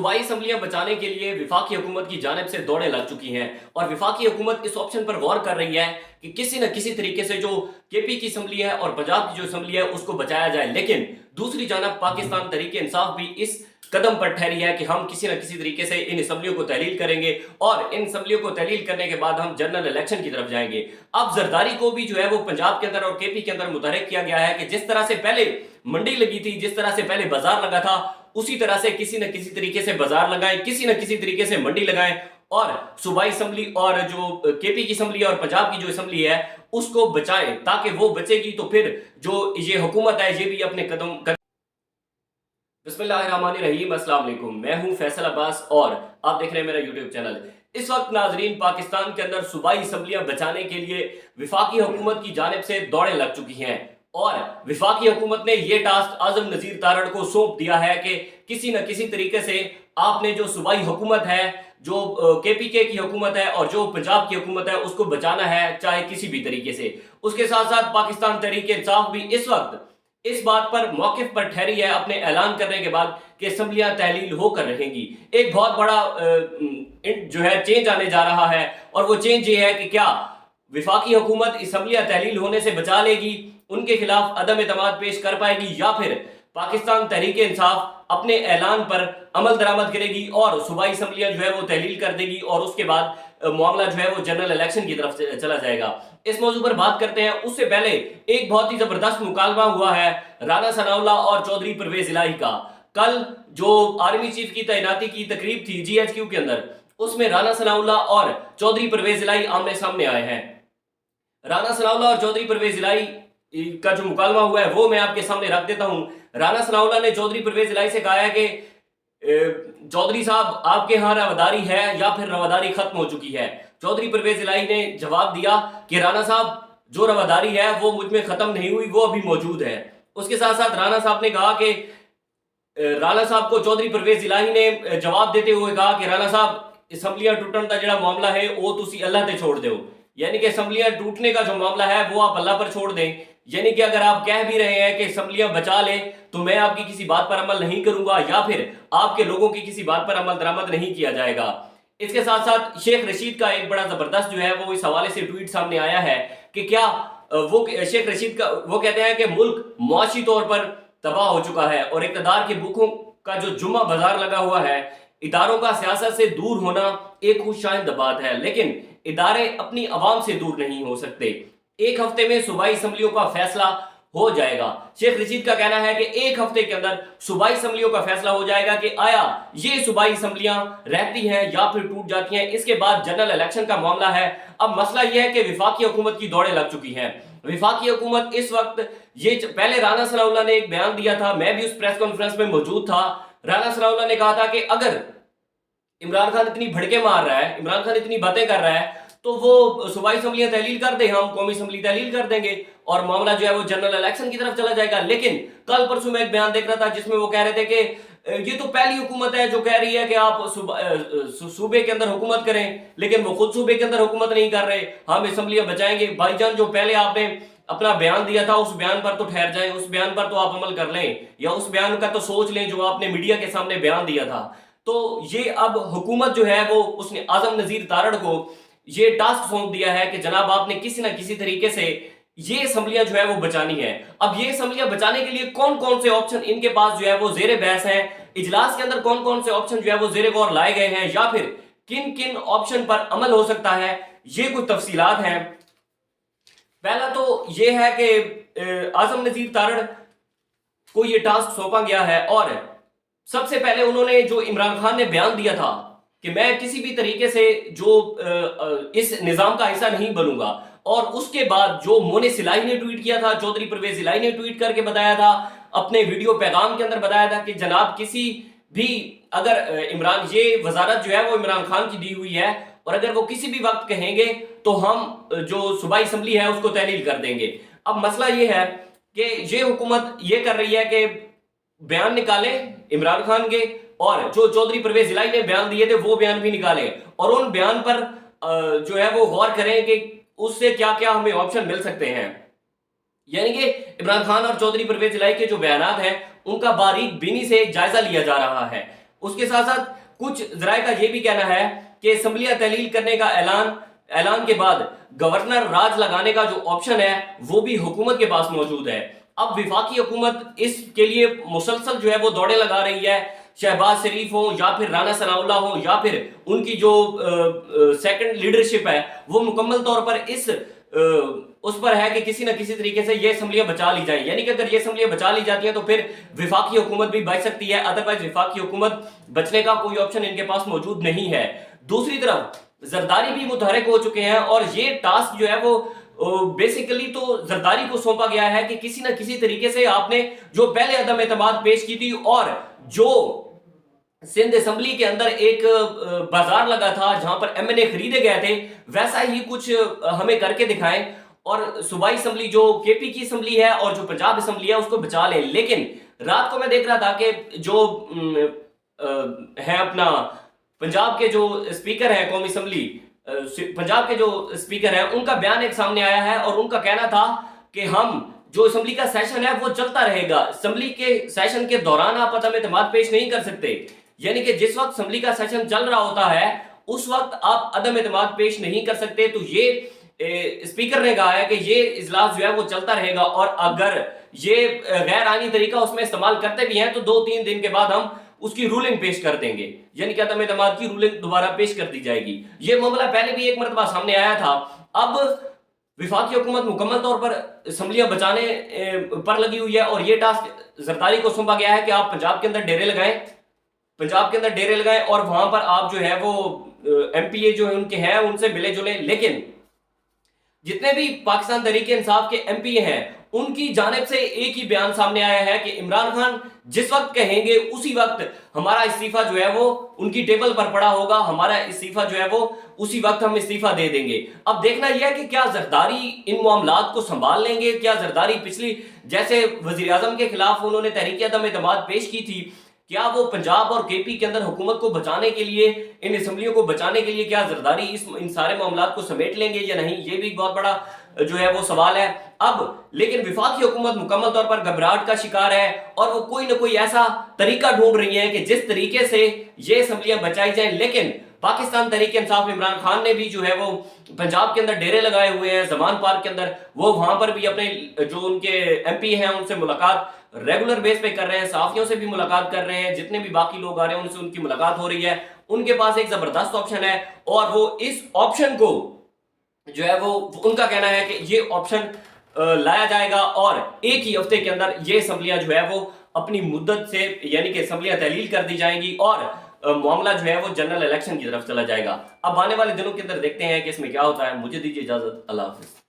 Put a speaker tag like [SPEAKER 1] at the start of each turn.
[SPEAKER 1] सूबाई असम्बलियां बचाने के लिए वफाकी हुकूमत की जानिब से दौड़ें लग चुकी हैं और वफाकी हुकूमत इस ऑप्शन पर गौर कर रही है कि किसी न किसी तरीके से जो केपी की असम्बली है और पंजाब की जो असम्बली है उसको बचाया जाए। लेकिन दूसरी जानब पाकिस्तान तहरीक इंसाफ भी इस कदम पर ठहरी है कि हम किसी न किसी तरीके से इन असम्बलियों को तहलील करेंगे और इन असम्बलियों को तहलील करने के बाद हम जनरल इलेक्शन की तरफ जाएंगे। अब जरदारी को भी जो है वो पंजाब के अंदर और केपी के अंदर मुतहरिक किया गया है कि जिस तरह से पहले मंडी लगी थी, जिस तरह से पहले बाजार लगा था, उसी तरह से किसी न किसी तरीके से बाजार लगाएं, किसी न किसी तरीके से मंडी लगाएं और सूबाई असम्बली और जो केपी की असम्बली और पंजाब की जो असम्बली है उसको बचाएं, ताकि वो बचेगी तो फिर जो ये हुकूमत है ये भी अपने कदम बिस्मिल्लाहिर्रहमानिर्रहीम। अस्सलाम वालेकुम, मैं हूं फैसल अब्बास और आप देख रहे हैं मेरा यूट्यूब चैनल। इस वक्त नाजरीन पाकिस्तान के अंदर सूबाई असम्बलियां बचाने के लिए वफाकी हुकूमत की जानिब से दौड़ें लग चुकी हैं और वफाकी हुकूमत ने यह टास्क आजम नजीर तारड़ को सौंप दिया है कि किसी न किसी तरीके से आपने जो सूबाई हुकूमत है, जो केपीके की हुकूमत है और जो पंजाब की हुकूमत है उसको बचाना है, चाहे किसी भी तरीके से। उसके साथ साथ पाकिस्तान तहरीक इंसाफ भी इस वक्त इस बात पर मौकिफ पर ठहरी है अपने ऐलान करने के बाद कि असम्बलियां तहलील होकर रहेंगी। एक बहुत बड़ा जो है चेंज आने जा रहा है और वो चेंज ये है कि क्या वफाकी हुकूमत असम्बलियां तहलील होने से बचा लेगी, उनके खिलाफ अदम एतमाद पेश कर पाएगी, या फिर पाकिस्तान तहरीक इंसाफ अपने ऐलान पर अमल दरामद करेगी और सूबाई असम्बलियां जो है वो तहलील कर देगी और उसके बाद मामला जो है वो जनरल इलेक्शन की तरफ चला जाएगा। इस मौजू पर बात करते हैं। उससे पहले एक बहुत ही जबरदस्त मुकालमा हुआ है राना सनाउल्लाह और चौधरी परवेज इलाही का। कल जो आर्मी चीफ की तैनाती की तकरीब थी GHQ के अंदर, उसमें राना सनाउल्लाह और चौधरी परवेज इलाही आमने सामने आए हैं। राना सनाउल्लाह और चौधरी परवेज इलाही का जो मुकालमा हुआ है वो मैं आपके सामने रख देता हूं। राना सनाउल्लाह ने चौधरी परवेज इलाही से कहा है कि चौधरी साहब आपके यहाँ रवादारी है या फिर रवादारी खत्म हो चुकी है। चौधरी परवेज इलाही ने जवाब दिया कि राना साहब जो रवादारी है वो मुझ में खत्म नहीं हुई, वो अभी मौजूद है। उसके साथ साथ राना साहब ने कहा कि राना साहब को चौधरी परवेज इलाही ने जवाब देते हुए कहा कि राना साहब असम्बलियां टूटन का जो मामला है वो तुसी अल्लाह ते छोड़ दो, यानी कि असम्बलियां टूटने का जो मामला है वो आप अल्लाह पर छोड़ दें। यानी कि अगर आप कह भी रहे हैं कि असम्बलियां बचा ले तो मैं आपकी किसी बात पर अमल नहीं करूंगा या फिर आपके लोगों की किसी बात पर अमल दरामद नहीं किया जाएगा। इसके साथ साथ शेख रशीद का एक बड़ा जबरदस्त जो है वो इस हवाले से ट्वीट सामने आया है कि क्या वो शेख रशीद का वो कहते हैं कि मुल्क मुआशी तौर पर तबाह हो चुका है और इक़्तिदार के भूखों का जो जुम्मा बाजार लगा हुआ है, इदारों का सियासत से दूर होना एक खुशशाइंद बात है, लेकिन इदारे अपनी आवाम से दूर नहीं हो सकते। एक हफ्ते में सूबाई असम्बलियों का फैसला हो जाएगा। शेख रशीद का कहना है कि एक हफ्ते के अंदर सूबाई असम्बलियों का फैसला हो जाएगा कि आया ये सूबाई असम्बलियां रहती हैं या फिर टूट जाती हैं। इसके बाद जनरल इलेक्शन का मामला है। अब मसला यह है कि वफाकी हुकूमत की दौड़ें लग चुकी हैं। वफाकी हुकूमत इस वक्त ये पहले राना सनाउल्लाह ने एक बयान दिया था, मैं भी उस प्रेस कॉन्फ्रेंस में मौजूद था। राना सनाउल्लाह ने कहा था कि अगर इमरान खान इतनी भड़के मार रहा है, इमरान खान इतनी बातें कर रहा है तो वो सूबाई असम्बलियां तहलील कर दे, हम कौमी असम्बली तहलील कर देंगे और मामला जो है वो जनरल इलेक्शन की तरफ चला जाएगा। लेकिन कल परसों मैं एक बयान देख रहा था जिसमें वो कह रहे थे कि ये तो पहली हुकूमत है जो कह रही है कि आप सूबे के अंदर हुकूमत करें, लेकिन वो खुद सूबे के अंदर हुकूमत नहीं कर रहे, हम असम्बलियां बचाएंगे। भाईजान जो पहले आपने अपना बयान दिया था उस बयान पर तो ठहर जाएं, उस बयान पर तो आप अमल कर लें या उस बयान का तो सोच लें जो आपने मीडिया के सामने बयान दिया था। तो ये अब हुकूमत जो है वो उसने आजम नजीर तारड़ को ये टास्क सौंप दिया है कि जनाब आपने किसी ना किसी तरीके से ये असम्बलियां जो है वो बचानी है। अब ये असम्बलियां बचाने के लिए कौन कौन से ऑप्शन इनके पास जो है वो जेरे बहस है, इजलास के अंदर कौन कौन से ऑप्शन जो है वो जेरे गौर लाए गए हैं या फिर किन किन ऑप्शन पर अमल हो सकता है, ये कुछ तफसीलात हैं। पहला तो ये है कि आजम नजीर तारड़ को ये टास्क सौंपा गया है और सबसे पहले उन्होंने जो इमरान खान ने बयान दिया था कि मैं किसी भी तरीके से जो इस निजाम का हिस्सा नहीं बनूंगा, और उसके बाद जो मोनिस इलाही ने ट्वीट किया था, चौधरी परवेज इलाही ने ट्वीट करके बताया था, अपने वीडियो पैगाम के अंदर बताया था कि जनाब किसी भी अगर इमरान ये वजारत जो है वो इमरान खान की दी हुई है और अगर वो किसी भी वक्त कहेंगे तो हम जो सूबाई असम्बली है उसको तहलील कर देंगे। अब मसला ये है कि ये हुकूमत ये कर रही है कि बयान निकाले इमरान खान के और जो चौधरी परवेज इलाही ने बयान दिए थे वो बयान भी निकालें और उन बयान पर जो है वो गौर करें कि उससे क्या क्या हमें ऑप्शन मिल सकते हैं। यानी कि इमरान खान और चौधरी परवेज इलाही के जो बयानात हैं उनका बारीक बीनी से जायजा लिया जा रहा है। اس کے ساتھ ساتھ کچھ ذرائع کا یہ بھی کہنا ہے کہ اسمبلیاں تحلیل کرنے کا اعلان کے بعد گورنر راج لگانے کا جو آپشن ہے وہ بھی حکومت کے پاس موجود ہے۔ اب وفاقی حکومت اس کے لیے مسلسل جو ہے وہ دوڑیں لگا رہی ہے، شہباز شریف ہو یا پھر رانا ثناء اللہ ہو یا پھر ان کی جو سیکنڈ لیڈرشپ ہے وہ مکمل طور پر اس پر ہے کہ کسی نہ کسی طریقے سے یہ اسمبلیاں بچا لی جائیں، یعنی کہ اگر یہ اسمبلیاں بچا لی جاتی ہیں تو پھر وفاقی حکومت بھی بچ سکتی ہے، ادروائز وفاقی حکومت بچنے کا کوئی آپشن ان کے پاس موجود نہیں ہے۔ دوسری طرف زرداری بھی متحرک ہو چکے ہیں اور یہ ٹاسک جو ہے وہ بیسیکلی تو زرداری کو سونپا گیا ہے کہ کسی نہ کسی طریقے سے آپ نے جو پہلے عدم اعتماد پیش کی تھی اور جو سندھ اسمبلی کے اندر ایک بازار لگا تھا جہاں پر ایم این اے خریدے گئے تھے، ویسا ہی کچھ ہمیں کر کے دکھائیں اور صوبائی اسمبلی جو کے پی کی اسمبلی ہے اور جو پنجاب اسمبلی ہے اس کو بچا لیں۔ لیکن رات کو میں دیکھ رہا تھا کہ جو ہے اپنا پنجاب کے جو اسپیکر ہیں قومی اسمبلی، پنجاب کے جو اسپیکر ہیں ان کا بیان ایک سامنے آیا ہے اور ان کا کہنا تھا کہ ہم جو اسمبلی کا سیشن ہے وہ چلتا رہے گا، اسمبلی کے سیشن کے دوران آپ عدم اعتماد پیش نہیں کر سکتے، یعنی کہ جس وقت اسمبلی کا سیشن چل رہا ہوتا ہے اس وقت آپ عدم اعتماد پیش نہیں کر سکتے۔ تو یہ اسپیکر نے کہا ہے کہ یہ اجلاس جو ہے وہ چلتا رہے گا اور اگر یہ غیر آئینی طریقہ اس میں استعمال کرتے بھی ہیں تو 2-3 دن کے بعد ہم اس کی رولنگ پیش کر دیں گے، یعنی کہ عدم اعتماد کی رولنگ دوبارہ پیش کر دی جائے گی۔ یہ معاملہ پہلے بھی ایک مرتبہ سامنے آیا تھا۔ اب وفاقی حکومت مکمل طور پر اسمبلیاں بچانے پر لگی ہوئی ہے اور یہ ٹاسک زرداری کو سونپا گیا ہے کہ آپ پنجاب کے اندر ڈیرے لگائیں اور وہاں پر آپ جو ہے وہ ایم پی اے جو ان کے ہیں ان سے ملے جلیں۔ لیکن جتنے بھی پاکستان تحریک انصاف کے ایم پی اے ہیں ان کی جانب سے ایک ہی بیان سامنے آیا ہے کہ عمران خان جس وقت کہیں گے اسی وقت ہمارا استعفیٰ جو ہے وہ ان کی ٹیبل پر پڑا ہوگا، ہمارا استعفیٰ جو ہے وہ اسی وقت ہم استعفیٰ دے دیں گے۔ اب دیکھنا یہ ہے کہ کیا زرداری ان معاملات کو سنبھال لیں گے، کیا زرداری پچھلی جیسے وزیر اعظم کے خلاف انہوں نے تحریک عدم اعتماد پیش کی تھی، کیا وہ پنجاب اور کے پی کے اندر حکومت کو بچانے کے لیے، ان اسمبلیوں کو بچانے کے لیے کیا زرداری ان سارے معاملات کو سمیٹ لیں گے یا نہیں، یہ بھی بہت بڑا جو ہے وہ سوال ہے۔ اب لیکن وفاقی حکومت مکمل طور پر گھبراہٹ کا شکار ہے اور وہ کوئی نہ کوئی ایسا طریقہ ڈھونڈ رہی ہے کہ جس طریقے سے یہ اسمبلیاں بچائی جائیں۔ لیکن پاکستان تحریک انصاف عمران خان نے بھی جو ہے وہ پنجاب کے اندر ڈیرے لگائے ہوئے ہیں، زمان پارک کے اندر، وہ وہاں پر بھی اپنے جو ان کے ایم پی ہیں ان سے ملاقات ریگولر بیس پہ کر رہے ہیں، صحافیوں سے بھی ملاقات کر رہے ہیں، جتنے بھی باقی لوگ آ رہے ہیں ان سے ان کی ملاقات ہو رہی ہے۔ ان کے پاس ایک زبردست آپشن ہے اور وہ اس آپشن کو جو ہے وہ ان کا کہنا ہے کہ یہ آپشن لایا جائے گا اور ایک ہی ہفتے کے اندر یہ اسمبلیاں جو ہے وہ اپنی مدت سے یعنی کہ اسمبلیاں تحلیل کر دی جائیں گی اور معاملہ جو ہے وہ جنرل الیکشن کی طرف چلا جائے گا۔ اب آنے والے دنوں کے اندر دیکھتے ہیں کہ اس میں کیا ہوتا ہے۔ مجھے دیجیے اجازت، اللہ حافظ۔